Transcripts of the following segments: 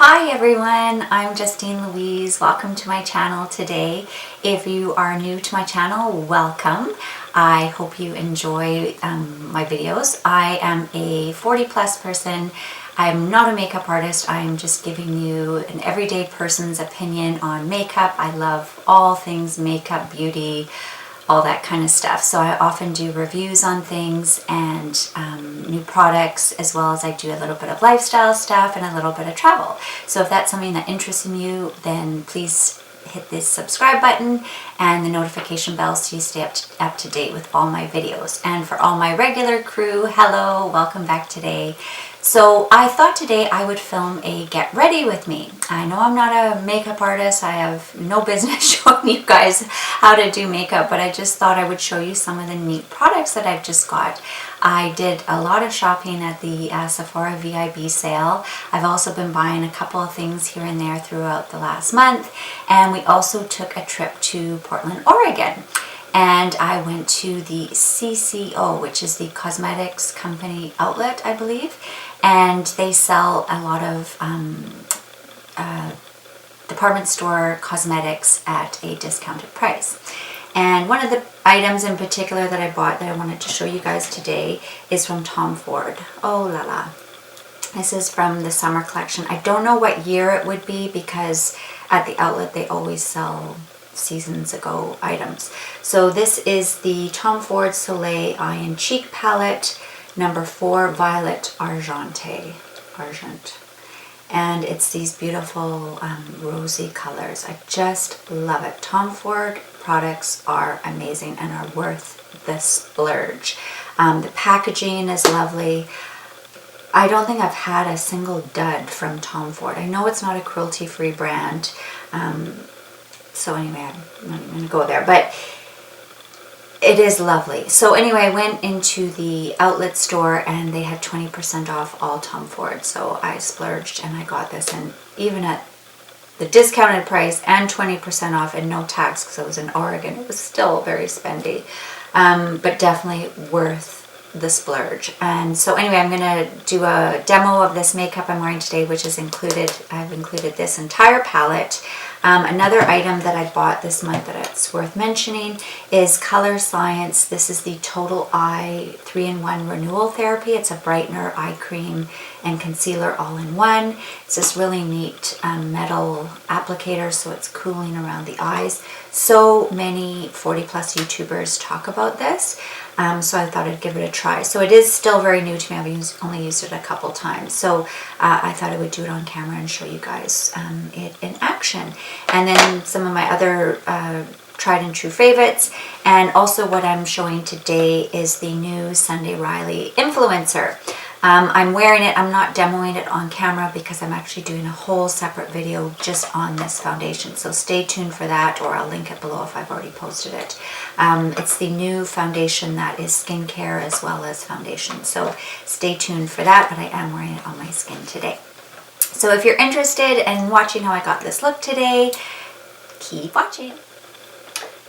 Hi everyone, I'm Justine Louise. Welcome to my channel today. If you are new to my channel, welcome. I hope you enjoy my videos. I am a 40 plus person. I'm not a makeup artist. I'm just giving you an everyday person's opinion on makeup. I love all things makeup, beauty, all that kind of stuff. So I often do reviews on things and new products, as well as I do a little bit of lifestyle stuff and a little bit of travel. So if that's something that interests you, then please hit this subscribe button and the notification bell so you stay up to date with all my videos. And for all my regular crew, hello, welcome back today. So I thought today I would film a get ready with me. I know I'm not a makeup artist. I have no business showing you guys how to do makeup, but I just thought I would show you some of the neat products that I've just got. I did a lot of shopping at the Sephora VIB sale. I've also been buying a couple of things here and there throughout the last month. And we also took a trip to Portland, Oregon. And I went to the CCO, which is the cosmetics company outlet, I believe. And they sell a lot of department store cosmetics at a discounted price. And one of the items in particular that I bought that I wanted to show you guys today is from Tom Ford. Oh la la. This is from the summer collection. I don't know what year it would be because at the outlet they always sell seasons ago items. So this is the Tom Ford Soleil Eye and Cheek Palette, number 4 Violet Argente. And it's these beautiful rosy colors. I just love it. Tom Ford products are amazing and are worth the splurge. The packaging is lovely. I don't think I've had a single dud from Tom Ford. I know it's not a cruelty-free brand, so anyway, I'm not even going to go there, but it is lovely. So anyway, I went into the outlet store and they had 20% off all Tom Ford. So I splurged and I got this, and even at the discounted price and 20% off and no tax because I was in Oregon, it was still very spendy, but definitely worth the splurge. And so anyway, I'm going to do a demo of this makeup I'm wearing today, which is included. I've included this entire palette. Another item that I bought this month that it's worth mentioning is COLORESCIENCE. This is the Total Eye 3-in-1 Renewal Therapy. It's a brightener, eye cream, and concealer all in one. It's this really neat metal applicator, so it's cooling around the eyes. So many 40 plus YouTubers talk about this, so I thought I'd give it a try. So it is still very new to me. I've only used it a couple times, so I thought I would do it on camera and show you guys it in action. And then some of my other tried and true favorites, and also what I'm showing today is the new Sunday Riley Influencer. I'm wearing it. I'm not demoing it on camera because I'm actually doing a whole separate video just on this foundation. So stay tuned for that, or I'll link it below if I've already posted it. It's the new foundation that is skincare as well as foundation. So stay tuned for that, but I am wearing it on my skin today. So if you're interested in watching how I got this look today, keep watching.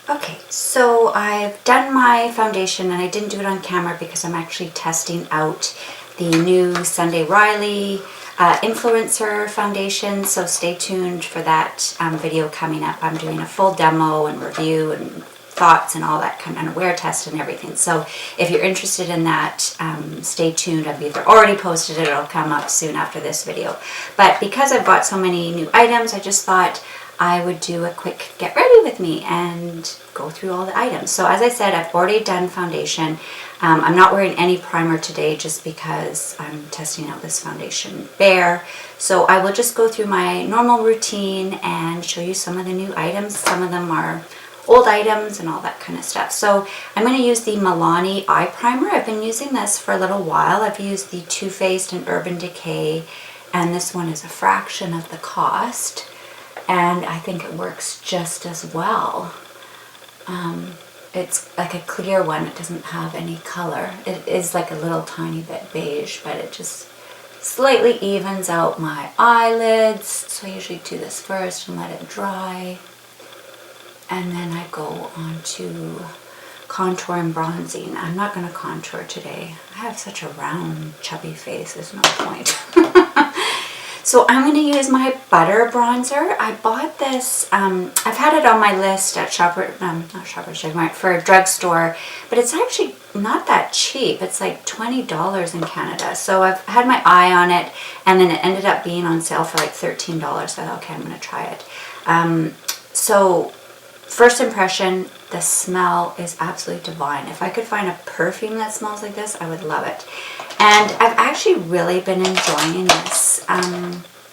Okay, so I've done my foundation and I didn't do it on camera because I'm actually testing out the new Sunday Riley Influencer foundation, so stay tuned for that video coming up. I'm doing a full demo and review and thoughts and all that kind of wear test and everything. So if you're interested in that, stay tuned. I've either already posted it or it'll come up soon after this video. But because I've bought so many new items, I just thought I would do a quick get ready with me and go through all the items. So as I said, I've already done foundation. I'm not wearing any primer today just because I'm testing out this foundation bare. So I will just go through my normal routine and show you some of the new items. Some of them are old items and all that kind of stuff. So I'm going to use the Milani eye primer. I've been using this for a little while. I've used the Too Faced and Urban Decay, and this one is a fraction of the cost. And I think it works just as well. It's like a clear one. It doesn't have any color. It is like a little tiny bit beige, but it just slightly evens out my eyelids. So I usually do this first and let it dry. And then I go on to contour and bronzing. I'm not going to contour today. I have such a round, chubby face. There's no point. So I'm going to use my Butter Bronzer. I bought this, I've had it on my list at not Shoppers Drug Mart, for a drugstore, but it's actually not that cheap. It's like $20 in Canada. So I've had my eye on it, and then it ended up being on sale for like $13. So I thought, okay, I'm going to try it. So first impression, the smell is absolutely divine. If I could find a perfume that smells like this, I would love it. And I've actually really been enjoying this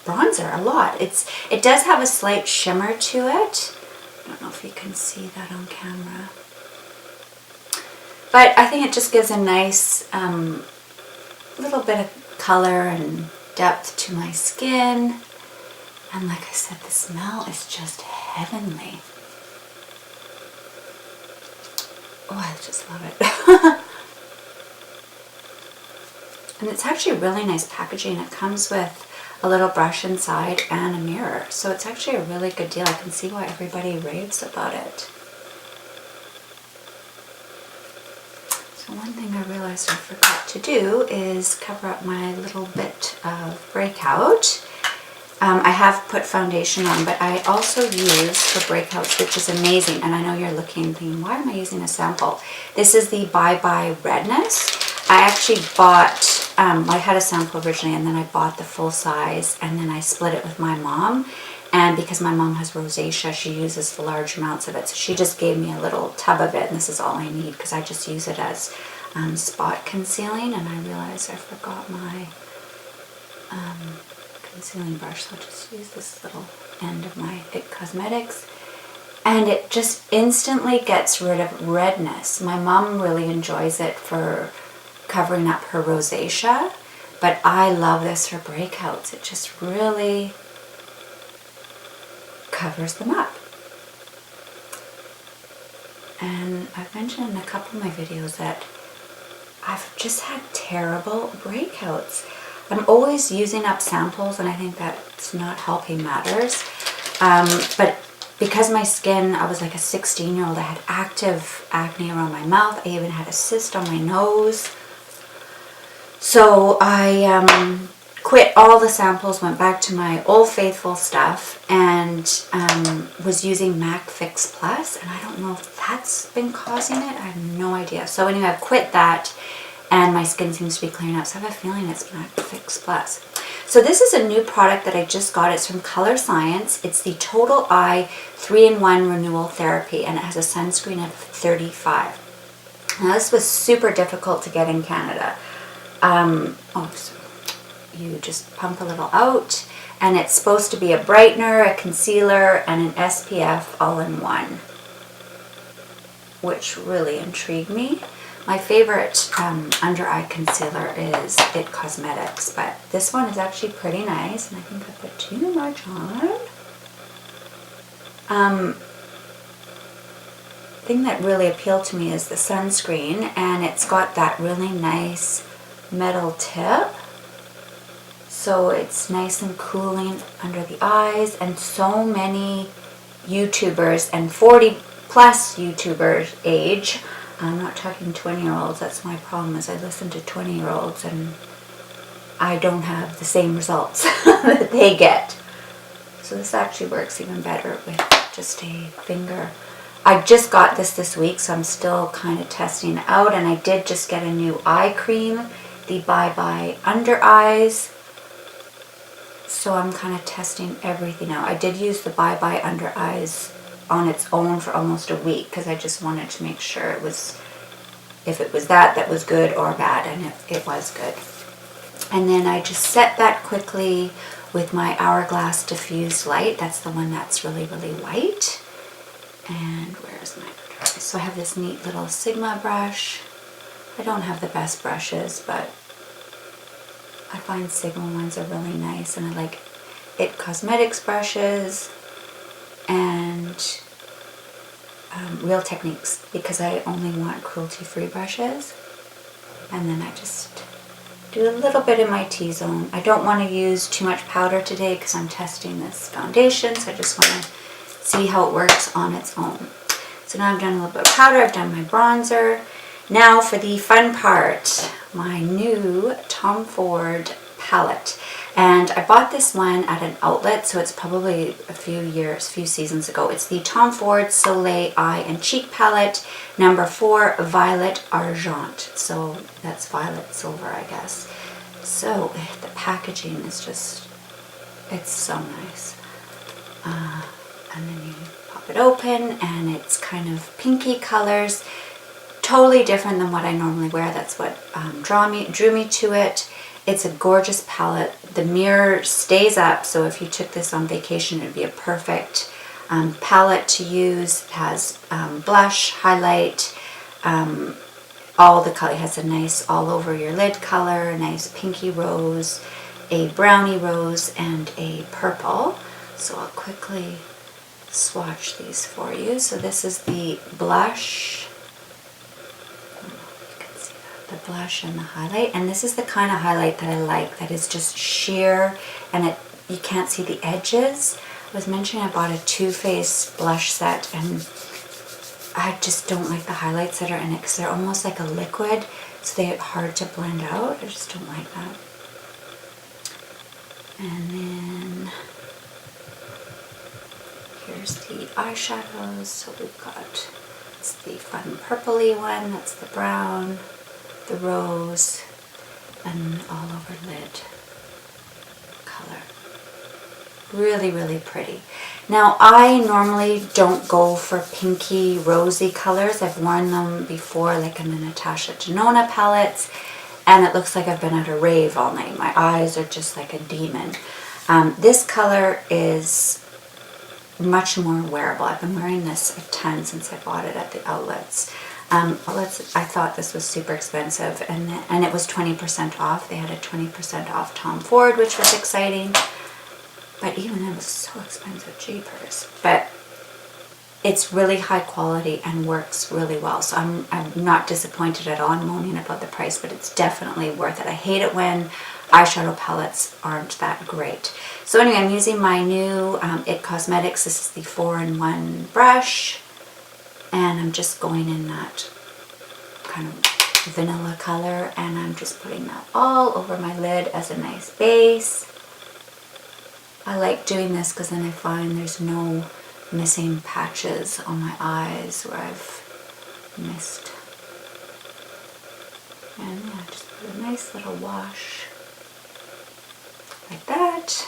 bronzer a lot. It does have a slight shimmer to it. I don't know if you can see that on camera. But I think it just gives a nice little bit of color and depth to my skin. And like I said, the smell is just heavenly. Oh, I just love it. And it's actually really nice packaging. It comes with a little brush inside and a mirror. So it's actually a really good deal. I can see why everybody raves about it. So one thing I realized I forgot to do is cover up my little bit of breakout. I have put foundation on, but I also use for breakouts, which is amazing. And I know you're looking thinking, why am I using a sample? This is the Bye REDNESS. I actually bought, I had a sample originally, and then I bought the full size, and then I split it with my mom. And because my mom has rosacea, she uses the large amounts of it. So she just gave me a little tub of it, and this is all I need because I just use it as spot concealing. And I realized I forgot my concealing brush, so I'll just use this little end of my IT Cosmetics, and it just instantly gets rid of redness. My mom really enjoys it for covering up her rosacea, but I love this for breakouts. It just really covers them up. And I've mentioned in a couple of my videos that I've just had terrible breakouts. I'm always using up samples, and I think that's not helping matters. But because my skin, I was like a 16-year-old, I had active acne around my mouth. I even had a cyst on my nose. So I quit all the samples, went back to my old faithful stuff, and was using MAC Fix Plus. And I don't know if that's been causing it. I have no idea. So anyway, I've quit that, and my skin seems to be clearing up. So I have a feeling it's MAC Fix Plus. So this is a new product that I just got. It's from ColourScience. It's the Total Eye 3-in-1 Renewal Therapy, and it has a sunscreen of 35. Now this was super difficult to get in Canada. So you just pump a little out, and it's supposed to be a brightener, a concealer, and an SPF all in one, which really intrigued me. My favorite under eye concealer is IT Cosmetics, but this one is actually pretty nice, and I think I put too much on. Thing that really appealed to me is the sunscreen, and it's got that really nice metal tip, so it's nice and cooling under the eyes. And so many YouTubers and 40 plus YouTubers age, I'm not talking 20-year-olds, that's my problem, is I listen to 20-year-olds and I don't have the same results that they get. So this actually works even better with just a finger. I just got this week, so I'm still kind of testing it out, and I did just get a new eye cream, the Bye Under Eyes. So I'm kind of testing everything out. I did use the Bye Under Eyes on its own for almost a week because I just wanted to make sure it was, if it was that was good or bad, and it was good. And then I just set that quickly with my Hourglass Diffused Light. That's the one that's really, really white. And where's my brush? So I have this neat little Sigma brush. I don't have the best brushes, but I find Sigma ones are really nice, and I like IT Cosmetics brushes and Real Techniques because I only want cruelty-free brushes. And then I just do a little bit in my T-zone. I don't want to use too much powder today because I'm testing this foundation, so I just want to see how it works on its own. So now I've done a little bit of powder, I've done my bronzer. Now for the fun part, my new Tom Ford palette. And I bought this one at an outlet, so it's probably a few seasons ago. It's the Tom Ford Soleil Eye and Cheek Palette, number 4, Violet Argent. So that's violet silver, I guess. So the packaging is just, it's so nice. And then you pop it open, and it's kind of pinky colors. Totally different than what I normally wear. That's what drew me to it. It's a gorgeous palette. The mirror stays up, so if you took this on vacation, it would be a perfect palette to use. It has blush, highlight, all the color. It has a nice all over your lid color, a nice pinky rose, a brownie rose, and a purple. So I'll quickly swatch these for you. So this is the blush. The blush and the highlight, and this is the kind of highlight that I like, that is just sheer and you can't see the edges. I was mentioning I bought a Too Faced blush set, and I just don't like the highlights that are in it because they're almost like a liquid, so they're hard to blend out. I just don't like that. And then here's the eyeshadows. So we've got, it's the fun purpley one, that's the brown, the rose, and all over lid color. Really, really pretty. Now, I normally don't go for pinky, rosy colors. I've worn them before, like in the Natasha Denona palettes, and it looks like I've been at a rave all night. My eyes are just like a demon. This color is much more wearable. I've been wearing this a ton since I bought it at the outlets. I thought this was super expensive, and it was 20% off. They had a 20% off Tom Ford, which was exciting. But even it was so expensive, jeepers. But it's really high quality and works really well. So I'm not disappointed at all. I'm moaning about the price, but it's definitely worth it. I hate it when eyeshadow palettes aren't that great. So anyway, I'm using my new IT Cosmetics. This is the 4-in-1 brush. And I'm just going in that kind of vanilla color, and I'm just putting that all over my lid as a nice base. I like doing this because then I find there's no missing patches on my eyes where I've missed. And yeah, just put a nice little wash like that.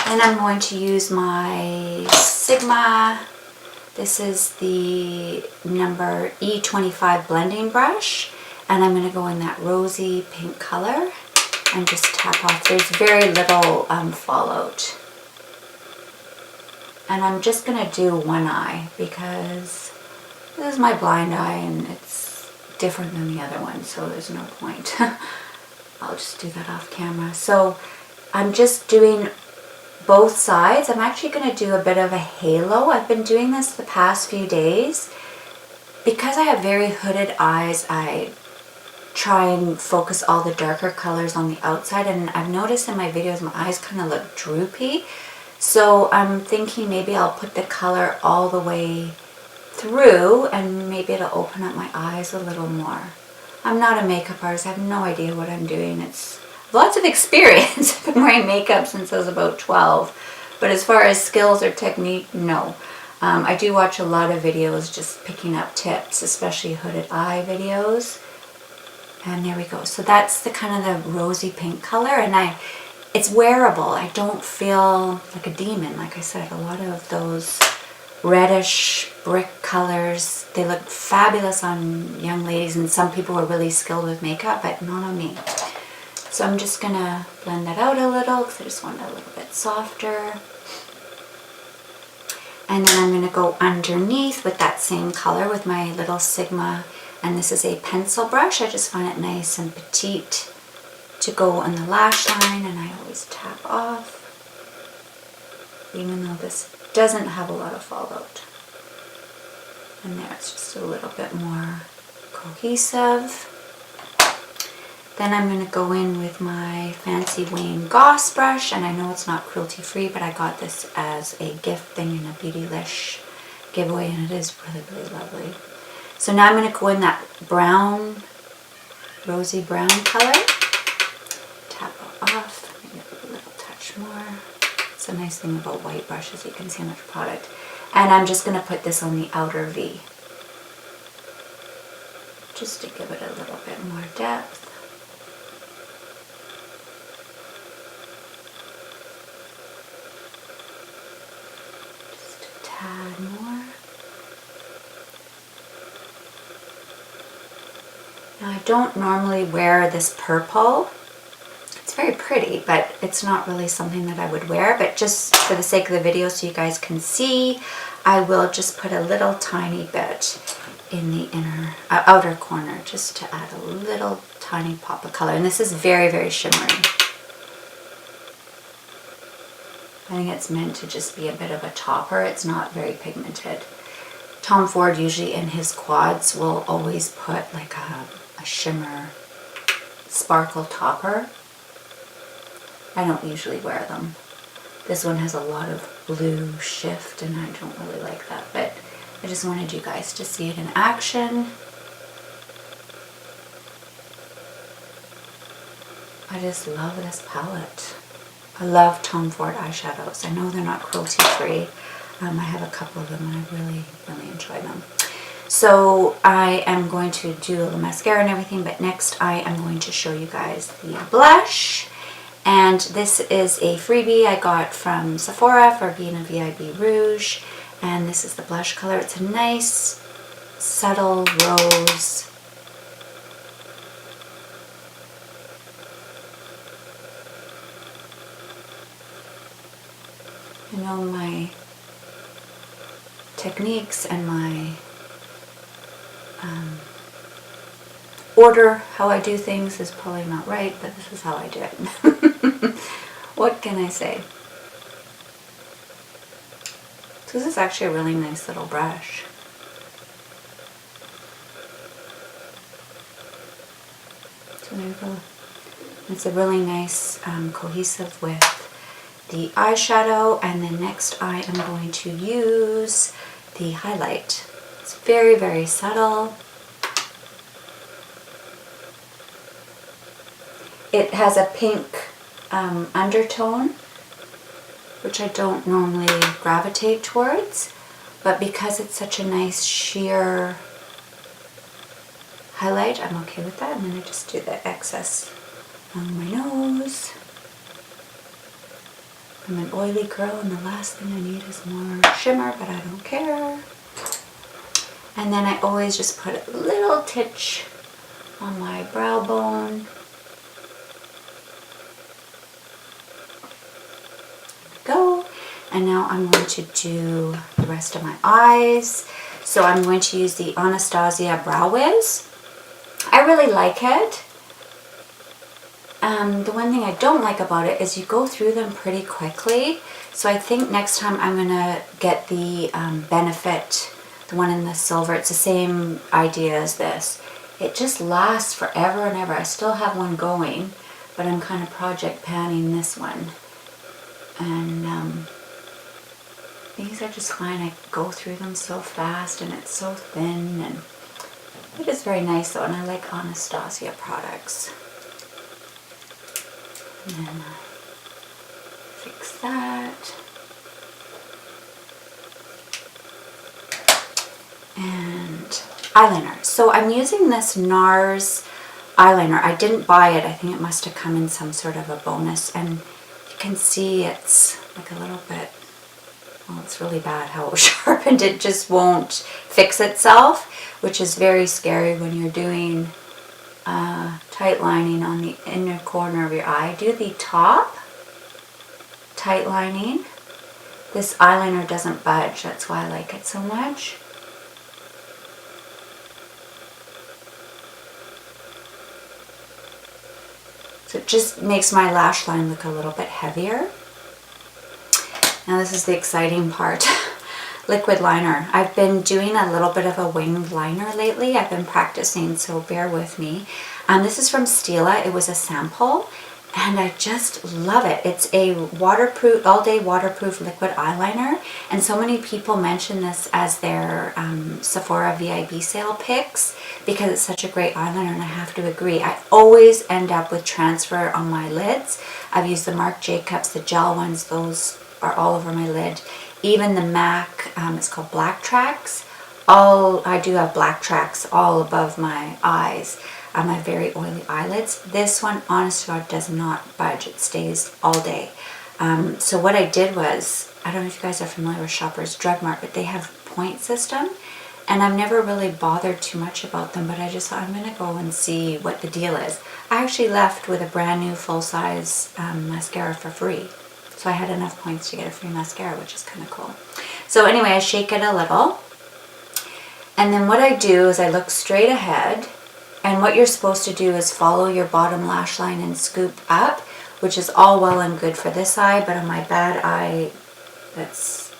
And I'm going to use my Sigma. This is the number E25 blending brush, and I'm going to go in that rosy pink color and just tap off. There's very little fallout. And I'm just going to do one eye because this is my blind eye and it's different than the other one, so there's no point. I'll just do that off camera. So I'm just doing both sides. I'm actually going to do a bit of a halo. I've been doing this the past few days. Because I have very hooded eyes, I try and focus all the darker colors on the outside, and I've noticed in my videos my eyes kind of look droopy. So I'm thinking maybe I'll put the color all the way through and maybe it'll open up my eyes a little more. I'm not a makeup artist. I have no idea what I'm doing. It's lots of experience. I've been wearing makeup since I was about 12. But as far as skills or technique, no. I do watch a lot of videos just picking up tips, especially hooded eye videos. And there we go. So that's the kind of the rosy pink color, and it's wearable. I don't feel like a demon. Like I said, a lot of those reddish brick colors, they look fabulous on young ladies, and some people are really skilled with makeup, but not on me. So I'm just gonna blend that out a little because I just want it a little bit softer. And then I'm gonna go underneath with that same color with my little Sigma, and this is a pencil brush. I just find it nice and petite to go on the lash line, and I always tap off, even though this doesn't have a lot of fallout. And there, it's just a little bit more cohesive. Then I'm going to go in with my fancy Wayne Goss brush, and I know it's not cruelty free, but I got this as a gift thing in a Beautylish giveaway, and it is really, really lovely. So now I'm going to go in that brown, rosy brown color. Tap it off. more. It's a nice thing about white brushes, you can see how much product. And I'm just going to put this on the outer V, just to give it a little bit more depth. Just a tad more. Now I don't normally wear this purple. It's very pretty, but it's not really something that I would wear. But just for the sake of the video so you guys can see, I will just put a little tiny bit in the outer corner just to add a little tiny pop of color. And this is very, very shimmery. I think it's meant to just be a bit of a topper. It's not very pigmented. Tom Ford usually in his quads will always put like a shimmer sparkle topper. I don't usually wear them. This one has a lot of blue shift and I don't really like that, but I just wanted you guys to see it in action. I just love this palette. I love Tom Ford eyeshadows. I know they're not cruelty free. I have a couple of them and I really, really enjoy them. So I am going to do the mascara and everything, but next I am going to show you guys the blush. And this is a freebie I got from Sephora for being a VIB Rouge. And this is the blush color. It's a nice, subtle rose. You know, my techniques and my order, how I do things is probably not right, but this is how I do it. What can I say? So this is actually a really nice little brush. So there you go. It's a really nice cohesive with the eyeshadow, and then next I am going to use the highlight. It's very, very subtle. It has a pink undertone, which I don't normally gravitate towards, but because it's such a nice sheer highlight, I'm okay with that. And then I just do the excess on my nose. I'm an oily girl and the last thing I need is more shimmer, but I don't care. And then I always just put a little titch on my brow bone. Go. And now I'm going to do the rest of my eyes. So I'm going to use the Anastasia Brow Wiz. I really like it. The one thing I don't like about it is you go through them pretty quickly. So I think next time I'm going to get the Benefit, the one in the silver. It's the same idea as this. It just lasts forever and ever. I still have one going, but I'm kind of project panning this one. And these are just fine. I go through them so fast and it's so thin, and it is very nice though, and I like Anastasia products. And then fix that. And eyeliner. So I'm using this NARS eyeliner. I didn't buy it. I think it must have come in some sort of a bonus. And you can see it's like a little bit, well, it's really bad how it was sharpened. It just won't fix itself, which is very scary when you're doing tight lining on the inner corner of your eye. Do the top tight lining. This eyeliner doesn't budge. That's why I like it so much. So it just makes my lash line look a little bit heavier. Now this is the exciting part. Liquid liner. I've been doing a little bit of a winged liner lately. I've been practicing, so bear with me. This is from STILA. It was a sample, and I just love it. It's a waterproof, all-day waterproof liquid eyeliner, and so many people mention this as their Sephora VIB sale picks because it's such a great eyeliner, and I have to agree. I always end up with transfer on my lids. I've used the Marc Jacobs, the gel ones, those are all over my lid. Even the MAC, it's called Black Tracks. I do have black tracks all above my eyes. I have very oily eyelids. This one, honest to God, does not budge. It stays all day. So what I did was, I don't know if you guys are familiar with Shoppers Drug Mart, but they have point system. And I've never really bothered too much about them, but I just thought I'm going to go and see what the deal is. I actually left with a brand new full-size mascara for free. So I had enough points to get a free mascara, which is kind of cool. So anyway, I shake it a little. And then what I do is I look straight ahead. And what you're supposed to do is follow your bottom lash line and scoop up, which is all well and good for this eye, but on my bad eye, that's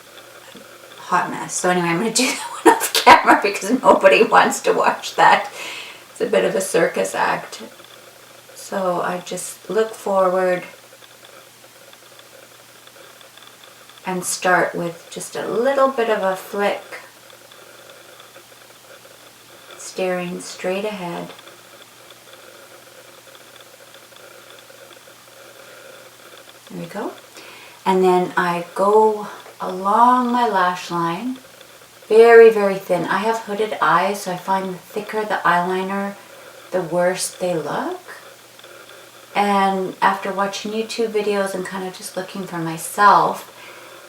a hot mess. So anyway, I'm going to do that one off camera because nobody wants to watch that. It's a bit of a circus act. So I just look forward and start with just a little bit of a flick, staring straight ahead. There we go. And then I go along my lash line, very, very thin. I have hooded eyes, so I find the thicker the eyeliner, the worse they look. And after watching YouTube videos and kind of just looking for myself,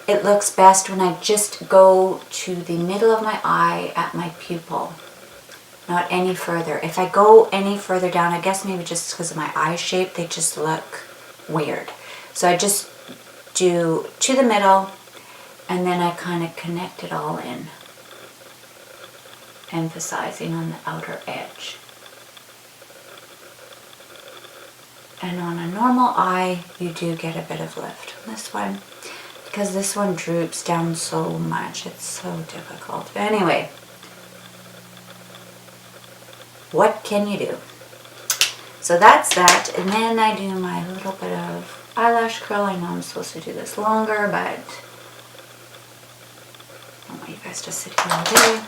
it looks best when I just go to the middle of my eye at my pupil. Not any further. If I go any further down, I guess maybe just because of my eye shape, they just look weird. So I just do to the middle, and then I kind of connect it all in, emphasizing on the outer edge. And on a normal eye, you do get a bit of lift. This one, because this one droops down so much, it's so difficult. But anyway, what can you do? So that's that, and then I do my little bit of eyelash curl. I know I'm supposed to do this longer, but I don't want you guys to sit here all day.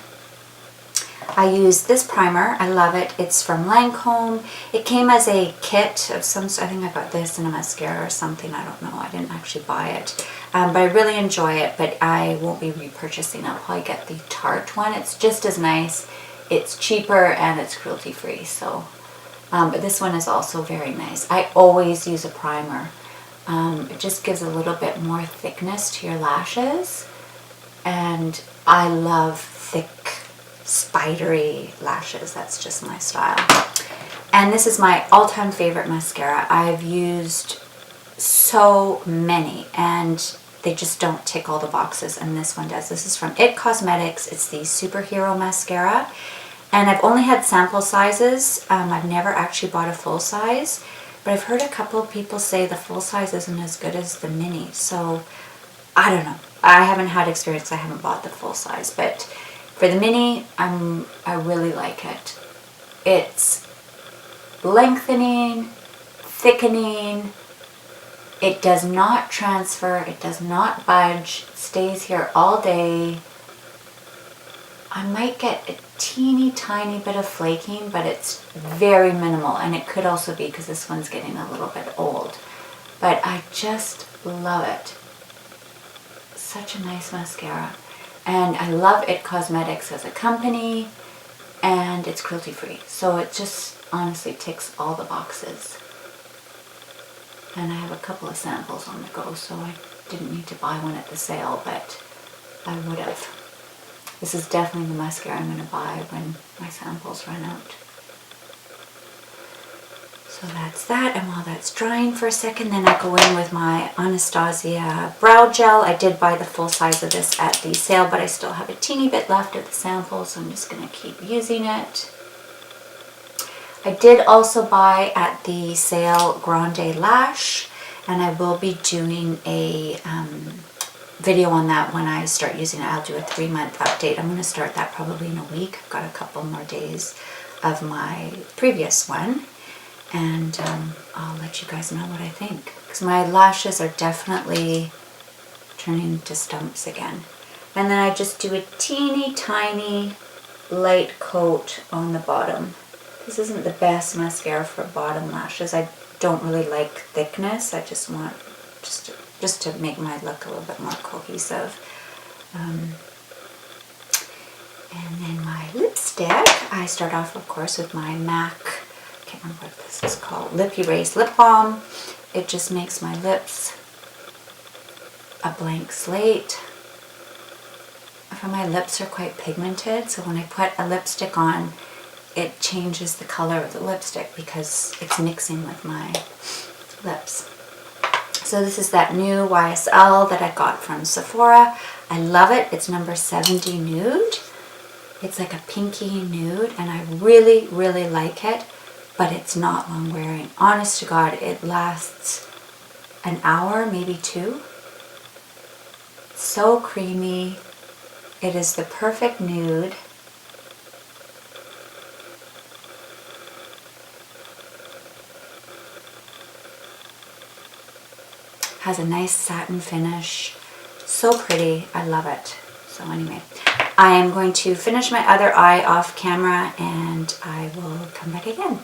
I use this primer. I love it. It's from Lancome. It came as a kit of some sort. I think I got this in a mascara or something. I don't know. I didn't actually buy it. But I really enjoy it, but I won't be repurchasing. I'll probably get the Tarte one. It's just as nice. It's cheaper and it's cruelty-free. So, but this one is also very nice. I always use a primer. It just gives a little bit more thickness to your lashes, and I love thick, spidery lashes. That's just my style. And this is my all-time favorite mascara. I've used so many, and they just don't tick all the boxes, and this one does. This is from IT Cosmetics. It's the Superhero Mascara, and I've only had sample sizes. I've never actually bought a full size. But I've heard a couple of people say the full size isn't as good as the mini. So, I don't know. I haven't had experience. I haven't bought the full size. But for the mini, I really like it. It's lengthening, thickening. It does not transfer. It does not budge. It stays here all day. I might get a teeny tiny bit of flaking, but it's very minimal, and it could also be because this one's getting a little bit old. But I just love it. Such a nice mascara. And I love IT Cosmetics as a company, and it's cruelty-free. So it just honestly ticks all the boxes. And I have a couple of samples on the go, so I didn't need to buy one at the sale, but I would have. This is definitely the mascara I'm going to buy when my samples run out. So that's that, and while that's drying for a second, then I go in with my Anastasia Brow Gel. I did buy the full size of this at the sale, but I still have a teeny bit left of the sample, so I'm just going to keep using it. I did also buy at the sale Grande Lash, and I will be doing a video on that when I start using it. I'll do a 3-month update. I'm going to start that probably in a week. I've got a couple more days of my previous one. and I'll let you guys know what I think, because my lashes are definitely turning to stumps again. And then I just do a teeny tiny light coat on the bottom. This isn't the best mascara for bottom lashes. I don't really like thickness. I just want just to make my look a little bit more cohesive. And then my lipstick, I start off, of course, with my MAC, I can't remember what this is called, Lip Erase Lip Balm. It just makes my lips a blank slate. For my lips are quite pigmented, so when I put a lipstick on, it changes the color of the lipstick because it's mixing with my lips. So this is that new YSL that I got from Sephora. I love it. It's number 70 Nude. It's like a pinky nude, and I really, really like it, but it's not long wearing. Honest to God, it lasts an hour, maybe 2. So creamy. It is the perfect nude. Has a nice satin finish. So pretty. I love it. So anyway, I am going to finish my other eye off camera and I will come back again.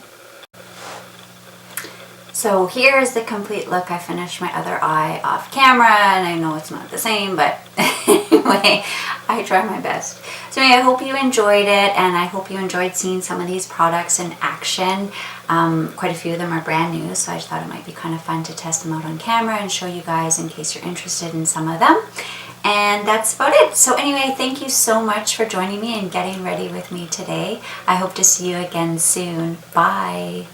So here is the complete look. I finished my other eye off camera, and I know it's not the same, but anyway, I try my best. So anyway, I hope you enjoyed it, and I hope you enjoyed seeing some of these products in action. Quite a few of them are brand new, so I just thought it might be kind of fun to test them out on camera and show you guys in case you're interested in some of them. And that's about it. So anyway, thank you so much for joining me and getting ready with me today. I hope to see you again soon. Bye.